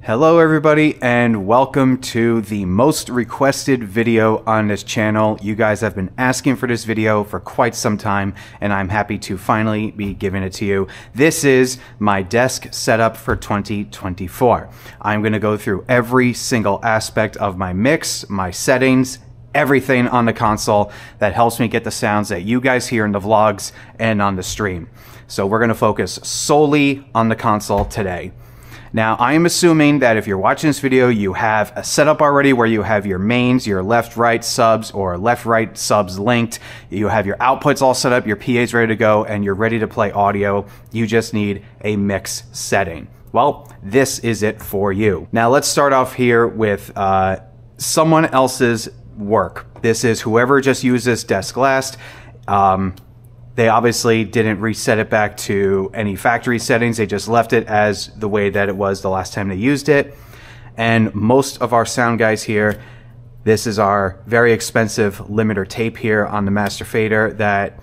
Hello everybody and welcome to the most requested video on this channel. You guys have been asking for this video for quite some time and I'm happy to finally be giving it to you. This is my desk setup for 2024. I'm going to go through every single aspect of my mix, my settings, everything on the console that helps me get the sounds that you guys hear in the vlogs and on the stream. So we're going to focus solely on the console today. Now, I am assuming that if you're watching this video, you have a setup already where you have your mains, your left-right subs, or left-right subs linked. You have your outputs all set up, your PAs ready to go, and you're ready to play audio. You just need a mix setting. Well, this is it for you. Now, let's start off here with someone else's work. This is whoever just used this desk last. They obviously didn't reset it back to any factory settings. They just left it as the way that it was the last time they used it. And most of our sound guys here, this is our very expensive limiter tape here on the master fader that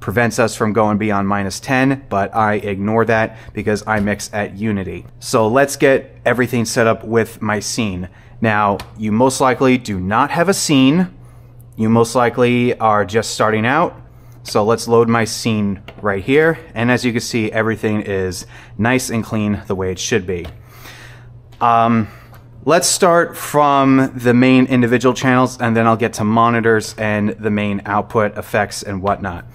prevents us from going beyond -10, but I ignore that because I mix at Unity. So let's get everything set up with my scene. Now, you most likely do not have a scene. You most likely are just starting out. So let's load my scene right here. And as you can see, everything is nice and clean the way it should be. Let's start from the main individual channels and then I'll get to monitors and the main output effects and whatnot.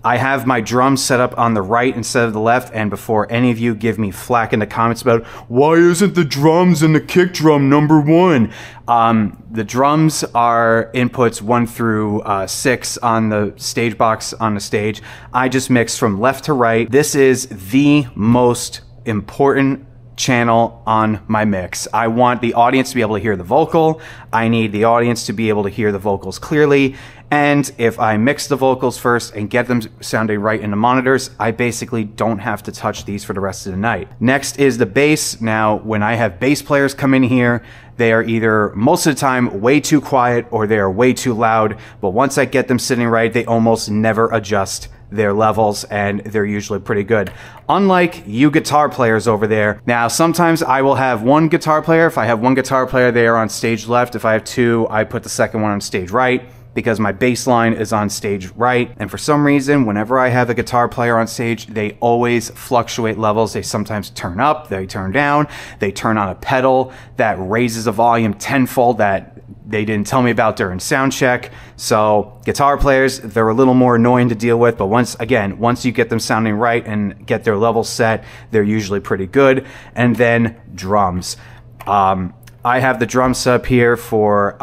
I have my drums set up on the right instead of the left, and before any of you give me flack in the comments about why isn't the drums and the kick drum #1, the drums are inputs 1 through 6 on the stage box on the stage. I just mix from left to right. This is the most important channel on my mix. I want the audience to be able to hear the vocal. I need the audience to be able to hear the vocals clearly. And if I mix the vocals first and get them sounding right in the monitors, I basically don't have to touch these for the rest of the night. Next is the bass. Now, when I have bass players come in here, they are either most of the time way too quiet or they are way too loud. But once I get them sitting right, they almost never adjust their levels and they're usually pretty good. Unlike you guitar players over there. Now, sometimes I will have one guitar player. If I have one guitar player, they are on stage left. If I have two, I put the second one on stage right, because my bass line is on stage right. And for some reason, whenever I have a guitar player on stage, they always fluctuate levels. They sometimes turn up, they turn down, they turn on a pedal that raises the volume tenfold that they didn't tell me about during sound check. So guitar players, they're a little more annoying to deal with, but once you get them sounding right and get their levels set, they're usually pretty good. And then drums. I have the drum set up here for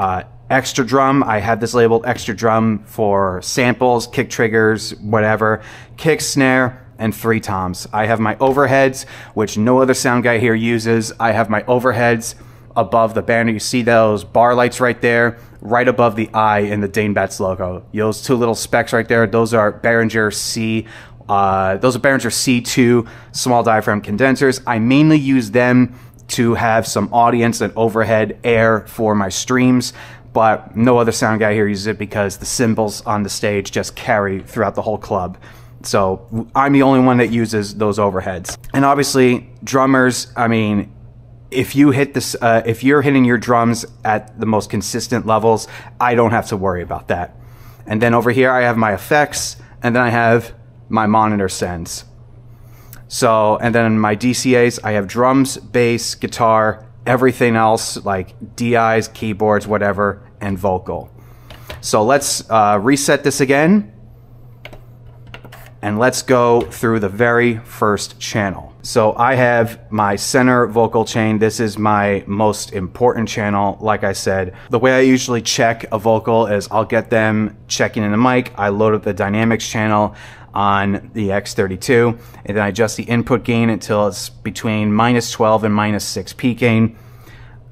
extra drum. I have this labeled extra drum for samples, kick triggers, whatever, kick, snare, and 3 toms. I have my overheads, which no other sound guy here uses. I have my overheads above the banner. You see those bar lights right there, right above the eye in the Danebats logo. Those 2 little specks right there, those are Behringer C2 small diaphragm condensers. I mainly use them to have some audience and overhead air for my streams, but no other sound guy here uses it because the cymbals on the stage just carry throughout the whole club. So I'm the only one that uses those overheads. And obviously, drummers, I mean, if you hit this, if you're hitting your drums at the most consistent levels, I don't have to worry about that. And then over here, I have my effects, and then I have my monitor sends. So, and then my DCAs, I have drums, bass, guitar, everything else like DIs, keyboards, whatever, and vocal. So let's reset this again. And let's go through the very first channel. So I have my center vocal chain. This is my most important channel. Like I said, the way I usually check a vocal is I'll get them checking in the mic. I load up the dynamics channel on the X32, and then I adjust the input gain until it's between -12 and -6 peak gain.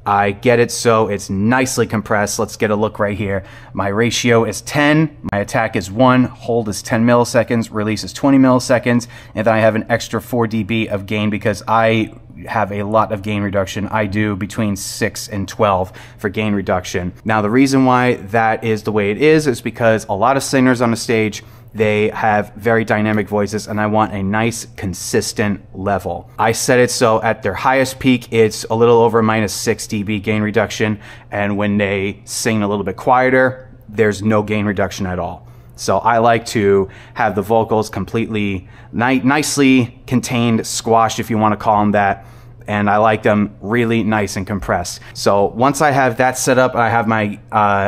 I get it so it's nicely compressed. Let's get a look right here. My ratio is 10, my attack is 1, hold is 10 milliseconds, release is 20 milliseconds, and then I have an extra 4 dB of gain because I have a lot of gain reduction. I do between 6 and 12 for gain reduction. Now, the reason why that is the way it is because a lot of singers on the stage, they have very dynamic voices, and I want a nice consistent level. I set it so at their highest peak, it's a little over -6 dB gain reduction, and when they sing a little bit quieter, there's no gain reduction at all. So I like to have the vocals completely nicely contained, squashed if you want to call them that, and I like them really nice and compressed. So once I have that set up, I have my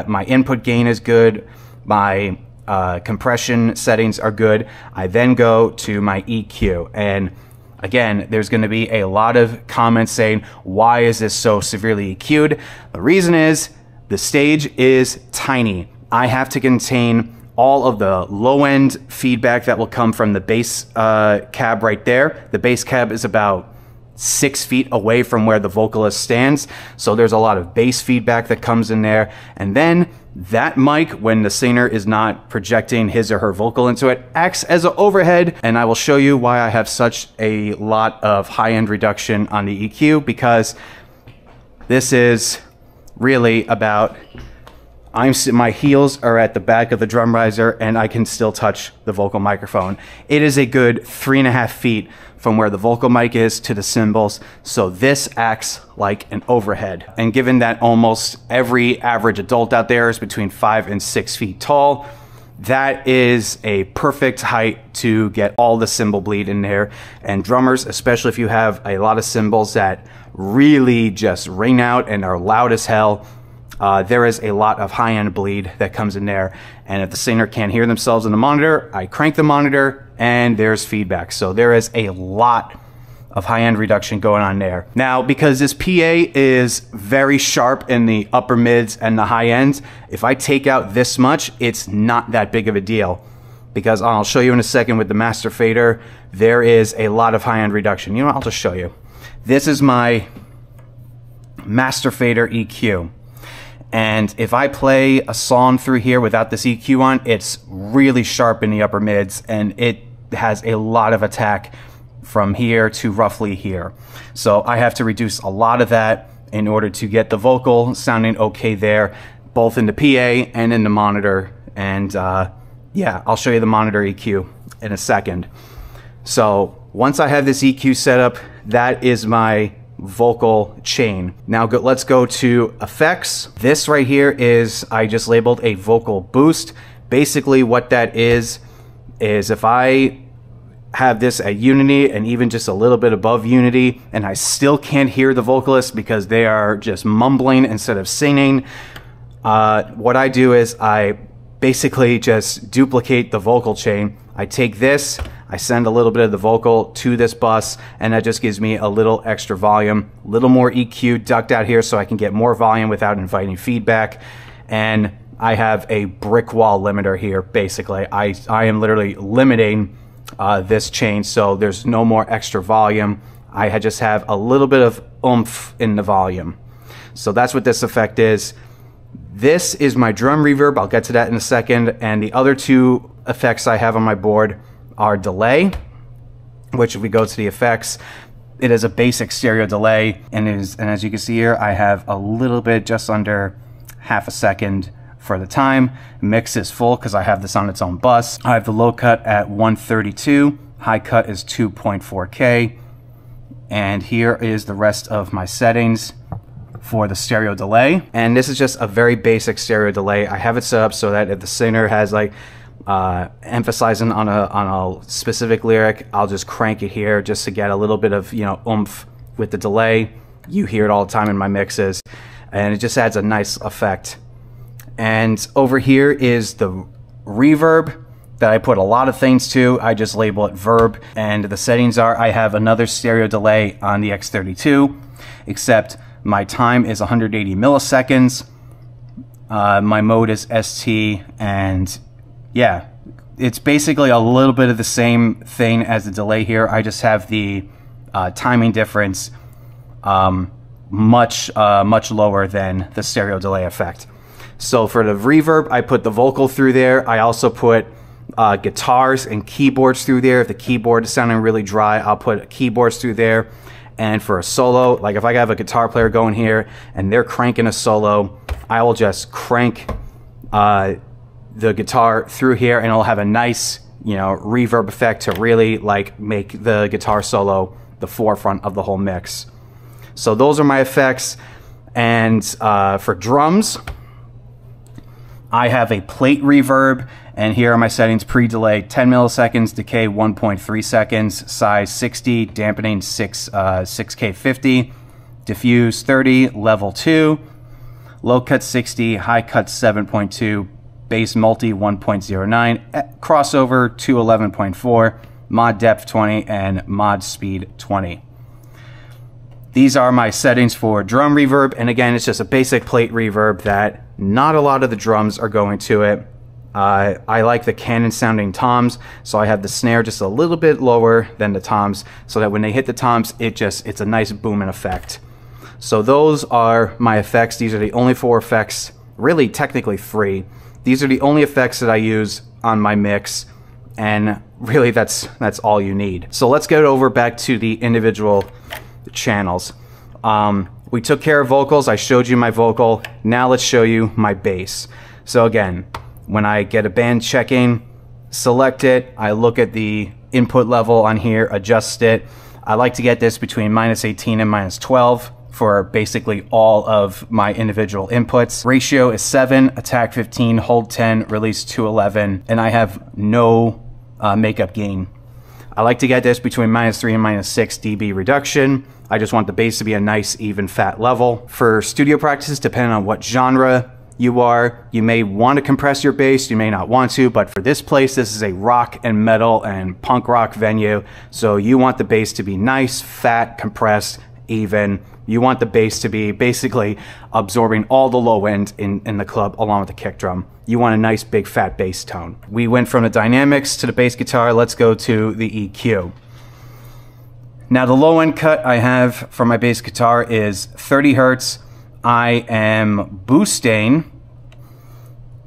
my input gain is good, my compression settings are good. I then go to my EQ, and again, there's going to be a lot of comments saying, why is this so severely EQ'd? The reason is the stage is tiny. I have to contain all of the low-end feedback that will come from the bass cab right there. The bass cab is about 6 feet away from where the vocalist stands, so there's a lot of bass feedback that comes in there. And then that mic, when the singer is not projecting his or her vocal into it, acts as an overhead, and I will show you why I have such a lot of high-end reduction on the EQ, because this is really about my heels are at the back of the drum riser, and I can still touch the vocal microphone. It is a good 3.5 feet from where the vocal mic is to the cymbals, so this acts like an overhead. And given that almost every average adult out there is between 5 and 6 feet tall, that is a perfect height to get all the cymbal bleed in there. And drummers, especially if you have a lot of cymbals that really just ring out and are loud as hell, there is a lot of high-end bleed that comes in there. And if the singer can't hear themselves in the monitor, I crank the monitor and there's feedback. So there is a lot of high-end reduction going on there. Now, because this PA is very sharp in the upper mids and the high ends, if I take out this much, it's not that big of a deal. Because I'll show you in a second with the master fader, there is a lot of high-end reduction. You know what, I'll just show you. This is my master fader EQ. And if I play a song through here without this EQ on, it's really sharp in the upper mids, and it has a lot of attack from here to roughly here. So I have to reduce a lot of that in order to get the vocal sounding okay there, both in the PA and in the monitor. And yeah, I'll show you the monitor EQ in a second. So once I have this EQ set up, that is my vocal chain. Now let's go to effects. This right here is, I just labeled a vocal boost. Basically what that is if I have this at unity and even just a little bit above unity and I still can't hear the vocalist because they are just mumbling instead of singing, what I do is I basically just duplicate the vocal chain. I take this, I send a little bit of the vocal to this bus, and that just gives me a little extra volume, a little more EQ ducked out here so I can get more volume without inviting feedback. And I have a brick wall limiter here, basically. I am literally limiting this chain, so there's no more extra volume. I just have a little bit of oomph in the volume. So that's what this effect is. This is my drum reverb. I'll get to that in a second. And the other two effects I have on my board are delay, which if we go to the effects, it is a basic stereo delay, and as you can see here, I have a little bit, just under half a second for the time. Mix is full because I have this on its own bus. I have the low cut at 132, high cut is 2.4K, and here is the rest of my settings for the stereo delay. And this is just a very basic stereo delay. I have it set up so that if the singer has like emphasizing on a specific lyric, I'll just crank it here just to get a little bit of, you know, oomph with the delay. You hear it all the time in my mixes, and it just adds a nice effect. And over here is the reverb that I put a lot of things to. I just label it verb, and the settings are, I have another stereo delay on the X32, except my time is 180 milliseconds. My mode is ST, and yeah, it's basically a little bit of the same thing as the delay here. I just have the timing difference much lower than the stereo delay effect. So for the reverb, I put the vocal through there. I also put guitars and keyboards through there. If the keyboard is sounding really dry, I'll put keyboards through there. And for a solo, like if I have a guitar player going here and they're cranking a solo, I will just crank the guitar through here and it'll have a nice, you know, reverb effect to really like make the guitar solo the forefront of the whole mix. So those are my effects. And for drums, I have a plate reverb, and here are my settings: pre-delay 10 milliseconds, decay 1.3 seconds, size 60, dampening 6K50, diffuse 30, level 2, low cut 60, high cut 7.2, bass multi 1.09, crossover 211.4, mod depth 20, and mod speed 20. These are my settings for drum reverb, and again, it's just a basic plate reverb that not a lot of the drums are going to it. I like the Canon sounding toms, so I have the snare just a little bit lower than the toms, so that when they hit the toms, it's a nice booming effect. So those are my effects. These are the only 4 effects, really technically 3. These are the only effects that I use on my mix, and really that's all you need. So let's get over back to the individual channels. We took care of vocals. I showed you my vocal. Now let's show you my bass. So again, when I get a band checking, select it. I look at the input level on here, adjust it. I like to get this between -18 and -12 for basically all of my individual inputs. Ratio is 7, attack 15, hold 10, release 211, and I have no makeup gain. I like to get this between -3 and -6 dB reduction. I just want the bass to be a nice, even, fat level. For studio practices, depending on what genre you are, you may want to compress your bass, you may not want to, but for this place, this is a rock and metal and punk rock venue, so you want the bass to be nice, fat, compressed, even. You want the bass to be basically absorbing all the low end in the club along with the kick drum. You want a nice big fat bass tone. We went from the dynamics to the bass guitar. Let's go to the EQ. Now the low end cut I have for my bass guitar is 30 Hertz. I am boosting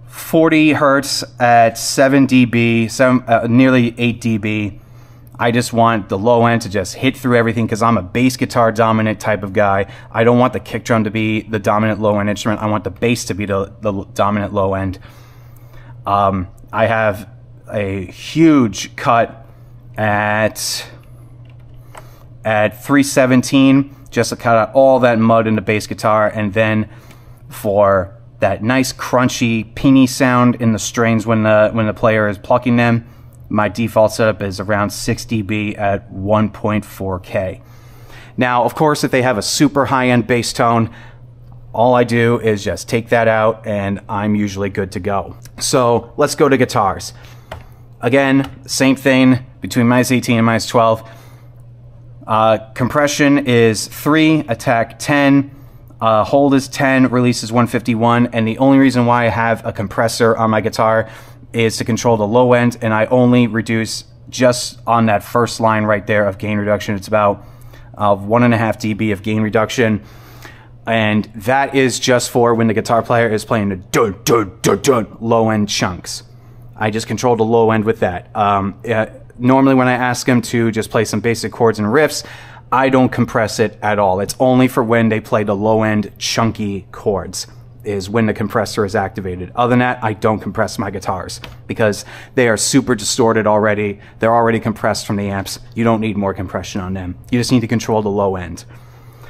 40 Hertz at 7 dB, nearly 8 dB. I just want the low end to just hit through everything because I'm a bass guitar dominant type of guy. I don't want the kick drum to be the dominant low end instrument. I want the bass to be the dominant low end. I have a huge cut at 317, just to cut out all that mud in the bass guitar, and then for that nice crunchy pingy sound in the strings when the player is plucking them, my default setup is around 6 dB at 1.4K. Now, of course, if they have a super high-end bass tone, all I do is just take that out and I'm usually good to go. So let's go to guitars. Again, same thing between -18 and -12. Compression is 3, attack 10, hold is 10, release is 151, and the only reason why I have a compressor on my guitar is to control the low end, and I only reduce just on that first line right there of gain reduction. It's about 1.5 dB of gain reduction, and that is just for when the guitar player is playing the dun dun dun dun low end chunks. I just control the low end with that. Normally when I ask them to just play some basic chords and riffs, I don't compress it at all. It's only for when they play the low end chunky chords is when the compressor is activated. Other than that, I don't compress my guitars because they are super distorted already. They're already compressed from the amps. You don't need more compression on them. You just need to control the low end.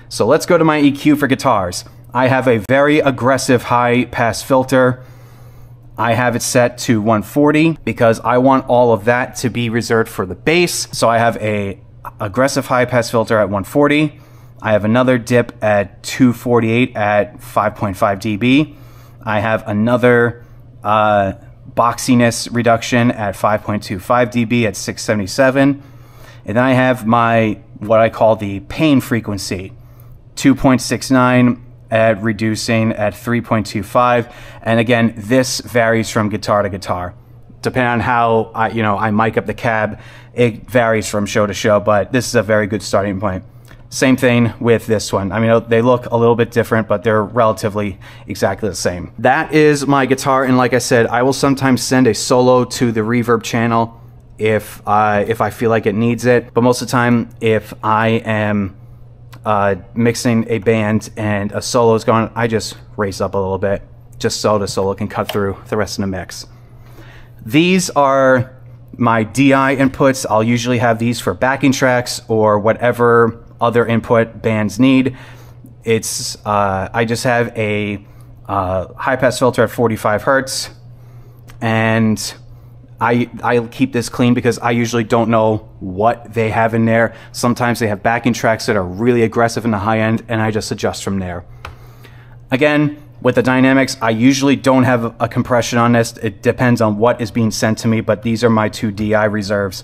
So let's go to my EQ for guitars. I have a very aggressive high pass filter. I have it set to 140 because I want all of that to be reserved for the bass. So I have a aggressive high pass filter at 140. I have another dip at 248 at 5.5 dB. I have another boxiness reduction at 5.25 dB at 677. And then I have my, what I call the pain frequency, 2.69 at reducing at 3.25. And again, this varies from guitar to guitar. Depending on how I mic up the cab, it varies from show to show, but this is a very good starting point. Same thing with this one. I mean, they look a little bit different, but they're relatively exactly the same. That is my guitar, and like I said, I will sometimes send a solo to the reverb channel if I feel like it needs it. But most of the time, if I am mixing a band and a solo is going, I just raise up a little bit just so the solo can cut through the rest of the mix. These are my DI inputs. I'll usually have these for backing tracks or whatever other input bands need. It's I just have a high pass filter at 45 hertz, and I keep this clean because I usually don't know what they have in there. Sometimes they have backing tracks that are really aggressive in the high end, and I just adjust from there. Again, with the dynamics, I usually don't have a compression on this. It depends on what is being sent to me, but these are my two DI reserves.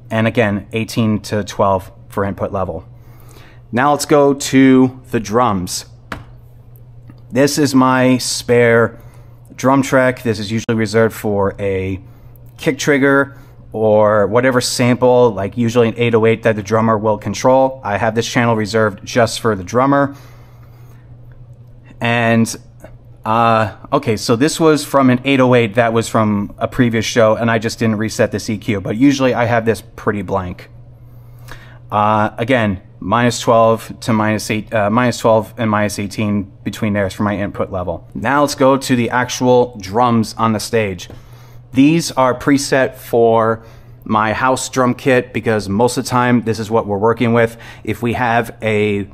And again, 18 to 12 for input level. Now let's go to the drums. This is my spare drum track. This is usually reserved for a kick trigger or whatever sample, like usually an 808 that the drummer will control. I have this channel reserved just for the drummer. And okay, so this was from an 808 that was from a previous show, and I just didn't reset this EQ, but usually I have this pretty blank. Again, -12 to -12 and -18 between there for my input level. Now let's go to the actual drums on the stage. These are preset for my house drum kit because most of the time this is what we're working with. If we have a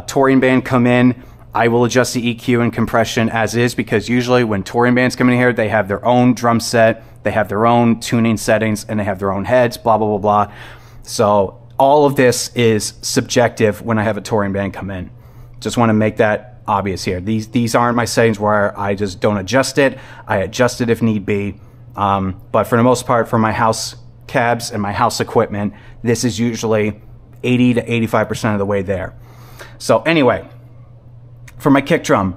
touring band come in, I will adjust the EQ and compression as is, because usually when touring bands come in here, they have their own drum set, they have their own tuning settings, and they have their own heads, blah, blah, blah, blah. So all of this is subjective when I have a touring band come in. Just want to make that obvious here. These aren't my settings where I just don't adjust it. I adjust it if need be. But for the most part, for my house cabs and my house equipment, this is usually 80 to 85% of the way there. So anyway, for my kick drum,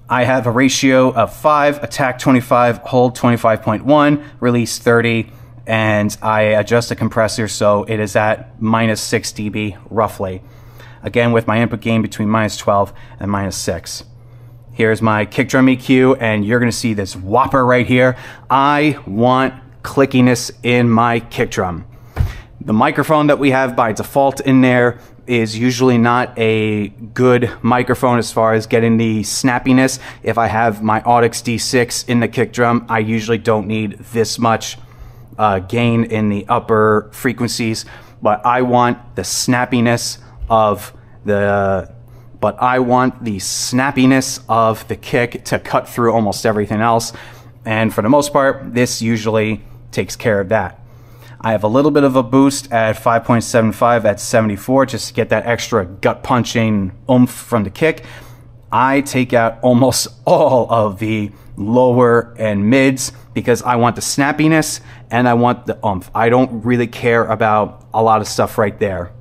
I have a ratio of 5, attack 25, hold 25.1, release 30, and I adjust the compressor so it is at -6 dB roughly. Again, with my input gain between -12 and -6. Here's my kick drum EQ, and you're gonna see this whopper right here. I want clickiness in my kick drum. The microphone that we have by default in there is usually not a good microphone as far as getting the snappiness. If I have my Audix D6 in the kick drum, I usually don't need this much gain in the upper frequencies, but I want the snappiness of the kick to cut through almost everything else. And for the most part, this usually takes care of that. I have a little bit of a boost at 5.75 at 74 just to get that extra gut punching oomph from the kick. I take out almost all of the lower and mids because I want the snappiness and I want the oomph. I don't really care about a lot of stuff right there.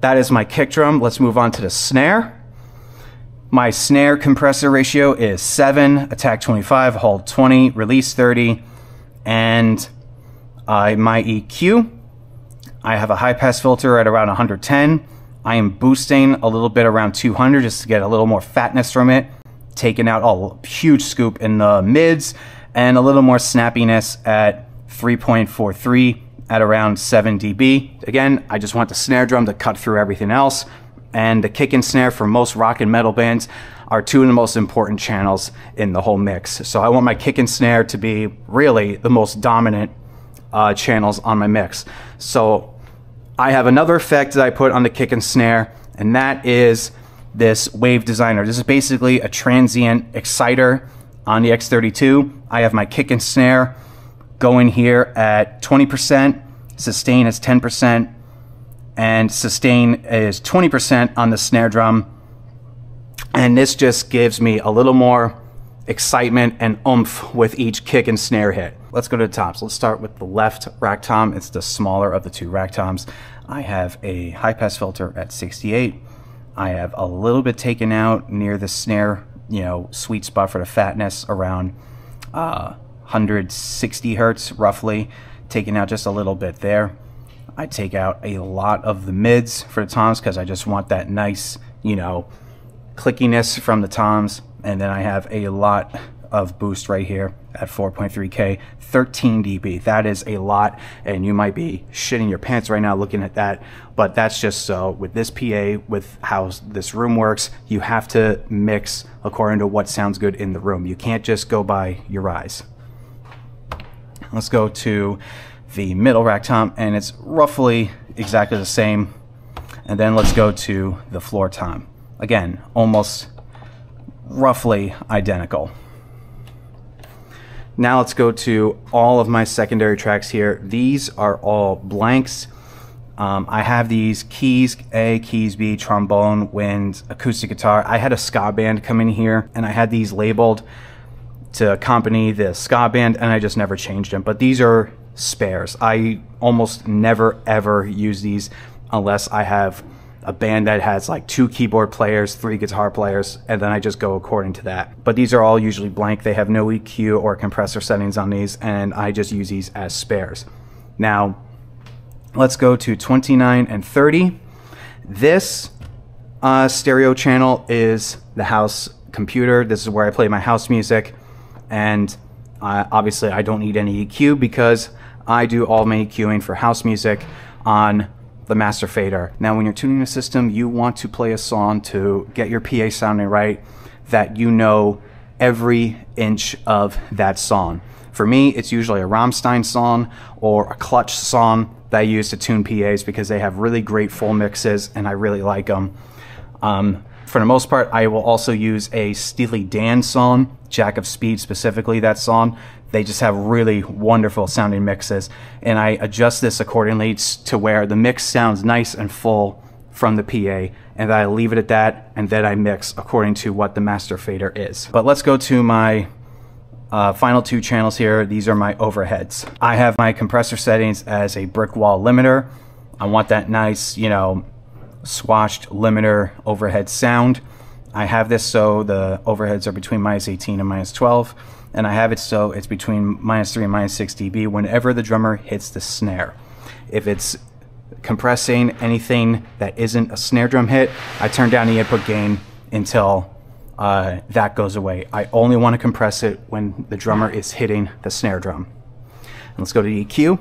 That is my kick drum. Let's move on to the snare. My snare compressor ratio is 7, attack 25, hold 20, release 30, and my EQ, I have a high pass filter at around 110. I am boosting a little bit around 200 just to get a little more fatness from it, taking out a huge scoop in the mids, and a little more snappiness at 3.43 at around 7 dB. Again, I just want the snare drum to cut through everything else, and the kick and snare for most rock and metal bands are two of the most important channels in the whole mix. So I want my kick and snare to be really the most dominant channels on my mix. So I have another effect that I put on the kick and snare, and that is this wave designer. This is basically a transient exciter on the X32. I have my kick and snare going here at 20%, sustain is 10%, and sustain is 20% on the snare drum. And this just gives me a little more excitement and oomph with each kick and snare hit. Let's go to the toms. Let's start with the left rack tom. It's the smaller of the two rack toms. I have a high pass filter at 68. I have a little bit taken out near the snare, sweet spot for the fatness around 160 hertz roughly, taking out just a little bit there. I take out a lot of the mids for the toms because I just want that nice, clickiness from the toms. And then I have a lot of boost right here at 4.3K, 13 dB. That is a lot, and you might be shitting your pants right now looking at that, but that's just so with this PA, with how this room works, you have to mix according to what sounds good in the room. You can't just go by your eyes. Let's go to the middle rack tom, and it's roughly exactly the same. And then let's go to the floor tom. Again, almost roughly identical. Now let's go to all of my secondary tracks here. These are all blanks. I have these keys A, keys B, trombone, wind, acoustic guitar. I had a ska band come in here, and I had these labeled to accompany the ska band, and I just never changed them. But these are spares. I almost never ever use these unless I have a band that has like 2 keyboard players, 3 guitar players, and then I just go according to that. But these are all usually blank. They have no EQ or compressor settings on these, and I just use these as spares. Now, let's go to 29 and 30. This stereo channel is the house computer. This is where I play my house music, and obviously I don't need any EQ because I do all my EQing for house music on the master fader. Now when you're tuning a system, you want to play a song to get your PA sounding right, that you know every inch of that song. For me, it's usually a Rammstein song or a Clutch song that I use to tune PAs because they have really great full mixes and I really like them. For the most part, I will also use a Steely Dan song, Jack of Speed specifically, that song. They just have really wonderful sounding mixes, and I adjust this accordingly to where the mix sounds nice and full from the PA, and then I leave it at that, and then I mix according to what the master fader is. But let's go to my final 2 channels here. These are my overheads. I have my compressor settings as a brick wall limiter. I want that nice, you know, swatched limiter overhead sound. I have this so the overheads are between -18 and -12, and I have it so it's between -3 and -6 dB whenever the drummer hits the snare. If it's compressing anything that isn't a snare drum hit, I turn down the input gain until that goes away. I only want to compress it when the drummer is hitting the snare drum. And let's go to the EQ.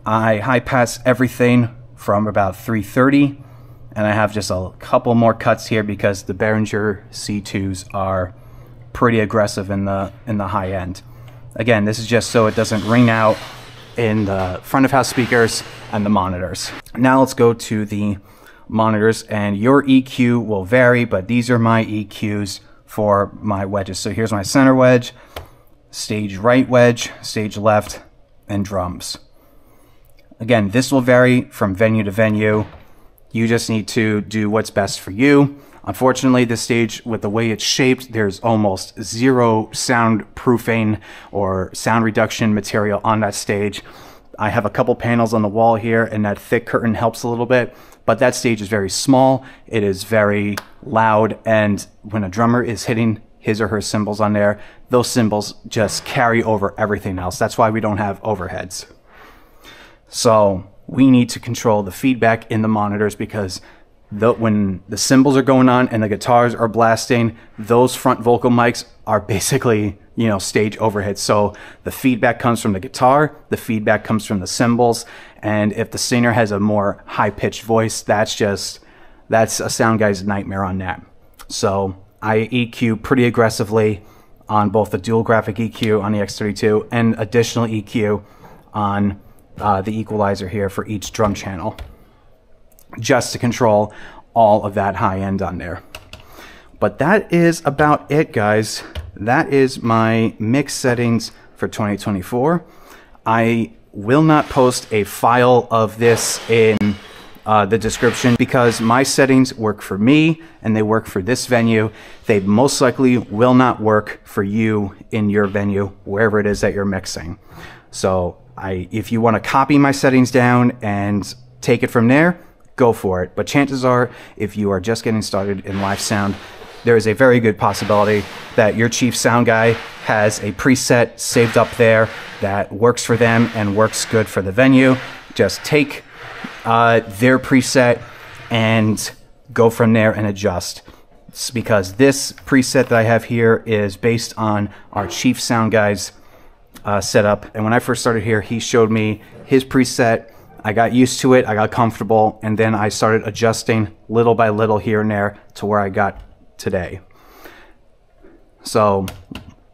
I high pass everything from about 330, and I have just a couple more cuts here because the Behringer C2s are pretty aggressive in the high end. Again, this is just so it doesn't ring out in the front of house speakers and the monitors. Now let's go to the monitors, and your EQ will vary, but these are my EQs for my wedges. So here's my center wedge, stage right wedge, stage left, and drums. Again, this will vary from venue to venue. You just need to do what's best for you. Unfortunately, this stage, with the way it's shaped, there's almost zero soundproofing or sound reduction material on that stage. I have a couple panels on the wall here, and that thick curtain helps a little bit, but that stage is very small. It is very loud, and when a drummer is hitting his or her cymbals on there, those cymbals just carry over everything else. That's why we don't have overheads. So we need to control the feedback in the monitors, because when the cymbals are going on and the guitars are blasting, those front vocal mics are basically, you know, stage overheads. So the feedback comes from the guitar, the feedback comes from the cymbals, and if the singer has a more high-pitched voice, that's a sound guy's nightmare on that. So I EQ pretty aggressively on both the dual graphic EQ on the X32 and additional EQ on the equalizer here for each drum channel, just to control all of that high end on there. But that is about it, guys. That is my mix settings for 2024. I will not post a file of this in the description because my settings work for me and they work for this venue. They most likely will not work for you in your venue, wherever it is that you're mixing. So if you want to copy my settings down and take it from there, go for it. But chances are, if you are just getting started in live sound, there is a very good possibility that your chief sound guy has a preset saved up there that works for them and works good for the venue. Just take their preset and go from there and adjust. because this preset that I have here is based on our chief sound guy's setup. And when I first started here, he showed me his preset. I got used to it, I got comfortable, and then I started adjusting little by little here and there to where I got today. So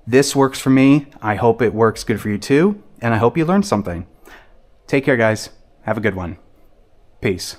this works for me. I hope it works good for you too, and I hope you learned something. Take care, guys. Have a good one. Peace.